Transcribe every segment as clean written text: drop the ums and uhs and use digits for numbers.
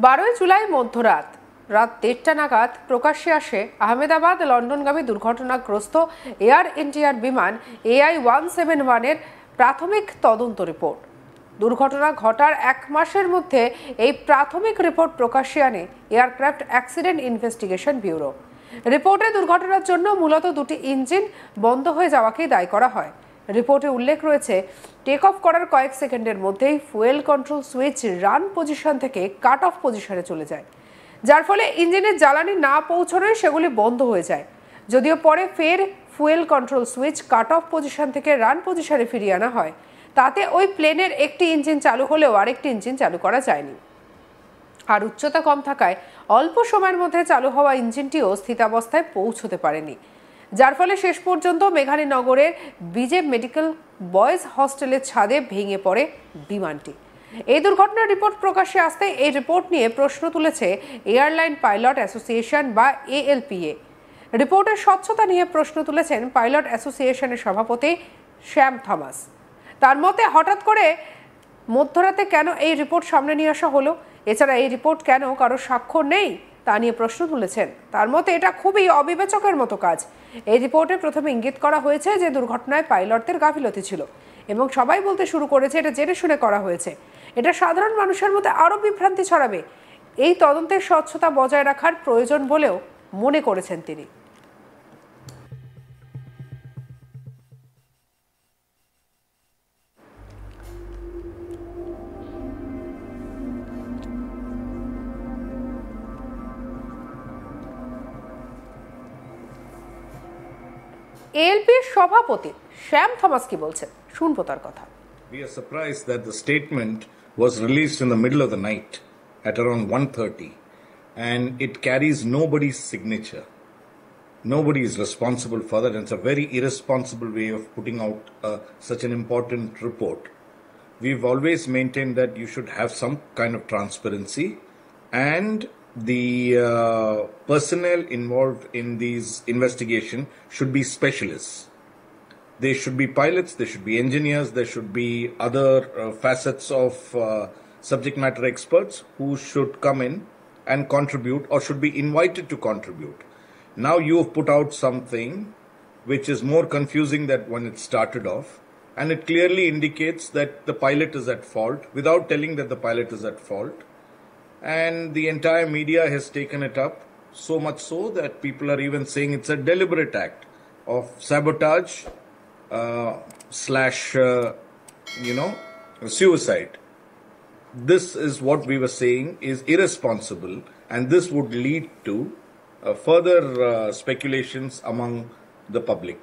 12 জুলাই মধ্যরাত রাত 1টা নাগাদ প্রকাশ্যে আসে আহমেদাবাদ লন্ডনগামী দুর্ঘটনাগ্রস্ত এয়ার ইন্ডিয়ার বিমান AI-171 এর প্রাথমিক তদন্ত রিপোর্ট। দুর্ঘটনা ঘটার 1 মাসের মধ্যে এই প্রাথমিক রিপোর্ট প্রকাশ্যে আনে এয়ারক্রাফট অ্যাক্সিডেন্ট ইনভেস্টিগেশন ব্যুরো। রিপোর্টে দুর্ঘটনার জন্য মূলত দুটি ইঞ্জিন বন্ধ হয়ে যাওয়াকেই দায়ী করা হয়। রিপোর্টে উল্লেখ রয়েছে, টেক অফ করার কয়েক সেকেন্ডের মধ্যেই fuel control switch run position থেকে কাট অফ পজিশনে চলে যায়, যার ফলে ইঞ্জিনের জ্বালানি না পৌঁছানোয় সেগুলি বন্ধ হয়ে যায়। যদিও পরে ফের fuel control switch cut off position থেকে রান পজিশনে ফিরিয়ে আনা হয়, তাতে ওই প্লেনের একটি ইঞ্জিন চালু হলেও আরেকটি ইঞ্জিন চালু করা যায়নি। আর উচ্চতা কম থাকায় অল্প সময়ের মধ্যে চালু হওয়া ইঞ্জিনটিও স্থিতাবস্থায় পৌঁছতে পারেনি, যার ফলে শেষ পর্যন্ত মেঘানীনগরের বিজে মেডিকেল বয়েজ হস্টেলের ছাদে ভেঙে পড়ে বিমানটি। এই দুর্ঘটনার রিপোর্ট প্রকাশ্যে আসতে এই রিপোর্ট নিয়ে প্রশ্ন তুলেছে এয়ারলাইন পাইলট অ্যাসোসিয়েশন বা ALPA। রিপোর্টের স্বচ্ছতা নিয়ে প্রশ্ন তুলেছেন পাইলট অ্যাসোসিয়েশনের সভাপতি শ্যাম থমাস। তার মতে, হঠাৎ করে মধ্যরাতে কেন এই রিপোর্ট সামনে নিয়ে আসা হলো? এছাড়া এই রিপোর্ট কেন কারো স্বাক্ষর নেই তা নিয়ে প্রশ্ন তুলেছেন। তার মতে, এটা খুবই অবিবেচকের মতো কাজ। এই রিপোর্টে প্রথমে ইঙ্গিত করা হয়েছে যে দুর্ঘটনায় পাইলটদের গাফিলতি ছিল এবং সবাই বলতে শুরু করেছে এটা জেনে শুনে করা হয়েছে। এটা সাধারণ মানুষের মধ্যে আরও বিভ্রান্তি ছড়াবে। এই তদন্তের স্বচ্ছতা বজায় রাখার প্রয়োজন বলেও মনে করেছেন তিনি। ALP সভাপতি শ্যাম থমাস কি বলছেন, শুনবো তার কথা। We are surprised that the statement was released in the middle of the night at around 1:30 and it carries nobody's signature. Nobody is responsible for that, and it's a very irresponsible way of putting out such an important report. We've always maintained that you should have some kind of transparency, and the personnel involved in these investigation should be specialists. They should be pilots, there should be engineers, there should be other facets of subject matter experts who should come in and contribute or should be invited to contribute. Now you have put out something which is more confusing than when it started off, and it clearly indicates that the pilot is at fault without telling that the pilot is at fault. And the entire media has taken it up, so much so that people are even saying it's a deliberate act of sabotage slash suicide. This is what we were saying is irresponsible, and this would lead to further speculations among the public.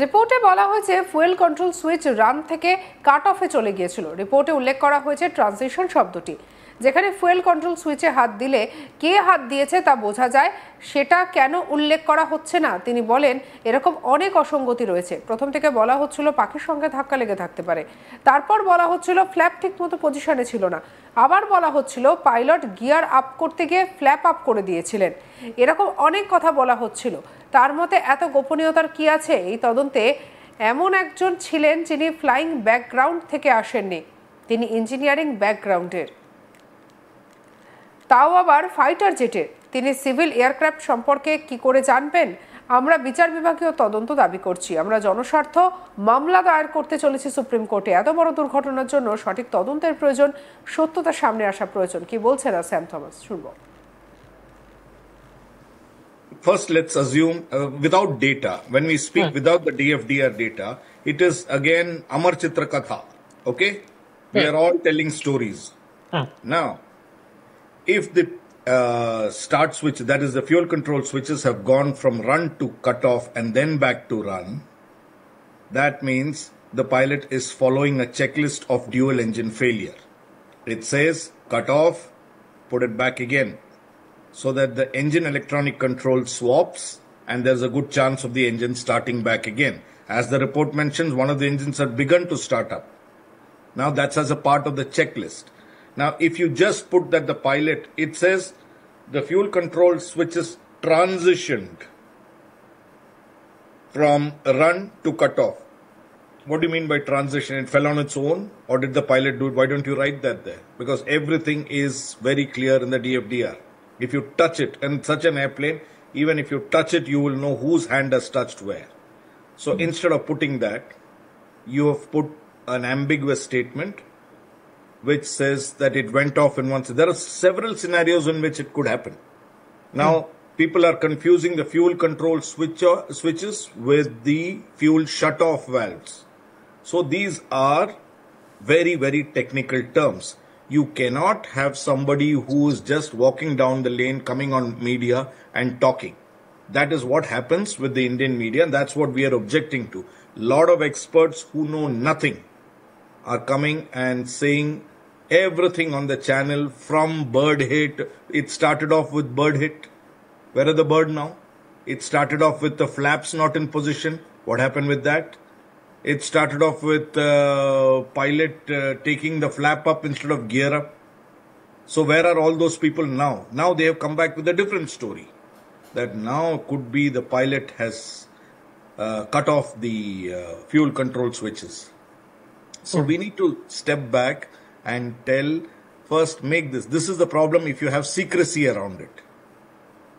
রিপোর্টে বলা হয়েছে fuel control switch run থেকে কাট অফে চলে গিয়েছিল। রিপোর্টে উল্লেখ করা হয়েছে ট্রানজিশন শব্দটি, যেখানে ফুয়েল কন্ট্রোল সুইচে হাত দিলে কে হাত দিয়েছে তা বোঝা যায়, সেটা কেন উল্লেখ করা হচ্ছে না তিনি বলেন এরকম অনেক অসঙ্গতি রয়েছে। প্রথম থেকে বলা হচ্ছিল পাখির সঙ্গে ধাক্কা লেগে থাকতে পারে, তারপর বলা হচ্ছিল ফ্ল্যাপ ঠিকমতো পজিশনে ছিল না, আবার বলা হচ্ছিল পাইলট গিয়ার আপ করতে গিয়ে ফ্ল্যাপ আপ করে দিয়েছিলেন। এরকম অনেক কথা বলা হচ্ছিল। তার মতে এত গোপনীয়তার কি আছে? এই তদন্তে এমন একজন ছিলেন যিনি ফ্লাইং ব্যাকগ্রাউন্ড থেকে আসেননি, তিনি ইঞ্জিনিয়ারিং ব্যাকগ্রাউন্ডের, তাও আবার ফাইটার জেটের। তিনি সিভিল এয়ারক্রাফট সম্পর্কে কি করে জানবেন? আমরা বিচার বিভাগীয় তদন্ত দাবি করছি। আমরা জনস্বার্থ মামলা দায়ের করতে চলেছি সুপ্রিম কোর্টে। এত বড় দুর্ঘটনার জন্য সঠিক তদন্তের প্রয়োজন, সত্যতা সামনে আসা প্রয়োজন। কি বলছেন শ্যাম থমাস, শুনবো। First, let's assume without data, when we speak without the DFDR data, it is again Amar Chitra Katha. Okay? We are all telling stories. Now, if the start switch, that is the fuel control switches, have gone from run to cut off and then back to run, that means the pilot is following a checklist of dual engine failure. It says cut off, put it back again, so that the engine electronic control swaps and there's a good chance of the engine starting back again. As the report mentions, one of the engines had begun to start up. Now that's as a part of the checklist. Now if you just put that the pilot, it says the fuel control switches transitioned from run to cut off. What do you mean by transition? It fell on its own, or did the pilot do it? Why don't you write that there? Because everything is very clear in the DFDR. If you touch it, and such an airplane, even if you touch it, you will know whose hand has touched where. So instead of putting that, you have put an ambiguous statement which says that it went off in one. There are several scenarios in which it could happen. Now, people are confusing the fuel control switches with the fuel shut-off valves. So these are very, very technical terms. You cannot have somebody who is just walking down the lane, coming on media and talking. That is what happens with the Indian media, and that's what we are objecting to. A lot of experts who know nothing are coming and saying everything on the channel from bird hit. It started off with bird hit. Where are the bird now? It started off with the flaps not in position. What happened with that? It started off with pilot taking the flap up instead of gear up. So where are all those people now? Now they have come back with a different story. That now could be the pilot has cut off the fuel control switches. So we need to step back and first make this. This is the problem if you have secrecy around it.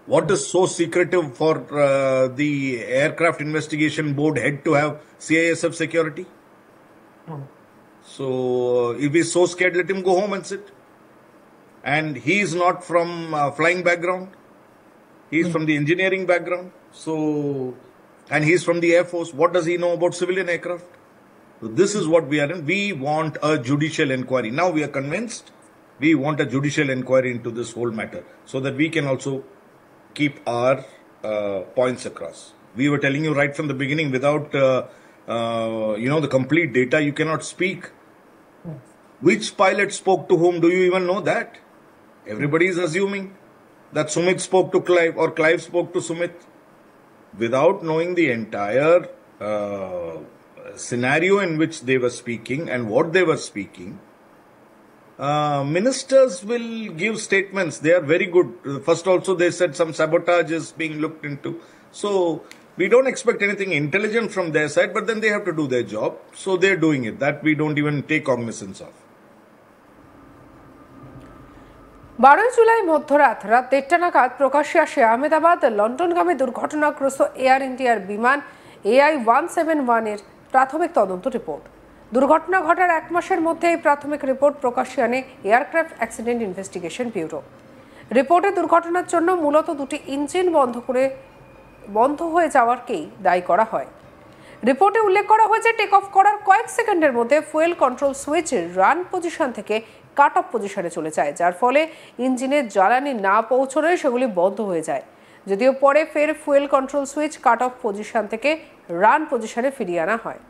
What is so secretive for the Aircraft Investigation Board head to have CISF security? So if he's so scared, let him go home and sit. And he is not from flying background. He is from the engineering background. So, and he's from the Air Force. What does he know about civilian aircraft? So this is what we are in. We want a judicial inquiry. Now we are convinced we want a judicial inquiry into this whole matter so that we can also keep our points across. We were telling you right from the beginning, without the complete data, you cannot speak. Which pilot spoke to whom? Do you even know that? Everybody is assuming that Sumit spoke to Clive or Clive spoke to Sumit without knowing the entire scenario in which they were speaking and what they were speaking. Ministers will give statements. They are very good. First also they said some sabotage is being looked into. So we don't expect anything intelligent from their side, but then they have to do their job. So they're doing it. That we don't even take cognizance of. 12 July মধ্যরাত 1:30 নাগাদ প্রকাশ্যে আসে Ahmedabad লন্ডনগামী দুর্ঘটনাগ্রস্ত air ইন্ডিয়ার বিমান AI-171 এর প্রাথমিক তদন্ত report. দুর্ঘটনা ঘটার এক মাসের মধ্যে এই প্রাথমিক রিপোর্ট প্রকাশ্যে আনে এয়ারক্রাফট অ্যাক্সিডেন্ট ইনভেস্টিগেশন ব্যুরো। রিপোর্টে দুর্ঘটনার জন্য মূলত দুটি ইঞ্জিন বন্ধ হয়ে যাওয়ারকেই দায়ী করা হয়। রিপোর্টে উল্লেখ করা হয়েছে টেক অফ করার কয়েক সেকেন্ডের মধ্যে fuel control switch run position থেকে কাট অফ পজিশনে চলে যায়, যার ফলে ইঞ্জিনের জ্বালানি না পৌঁছানোয় সেগুলি বন্ধ হয়ে যায়। যদিও পরে ফের fuel control switch cut off position থেকে রান পজিশনে ফিরিয়ে আনা হয়।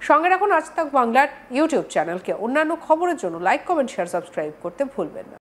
সঙ্গে রাখুন আজ তাক বাংলার ইউটিউব চ্যানেলকে। অন্যান্য খবরের জন্য লাইক, কমেন্ট, শেয়ার, সাবস্ক্রাইব করতে ভুলবেন না।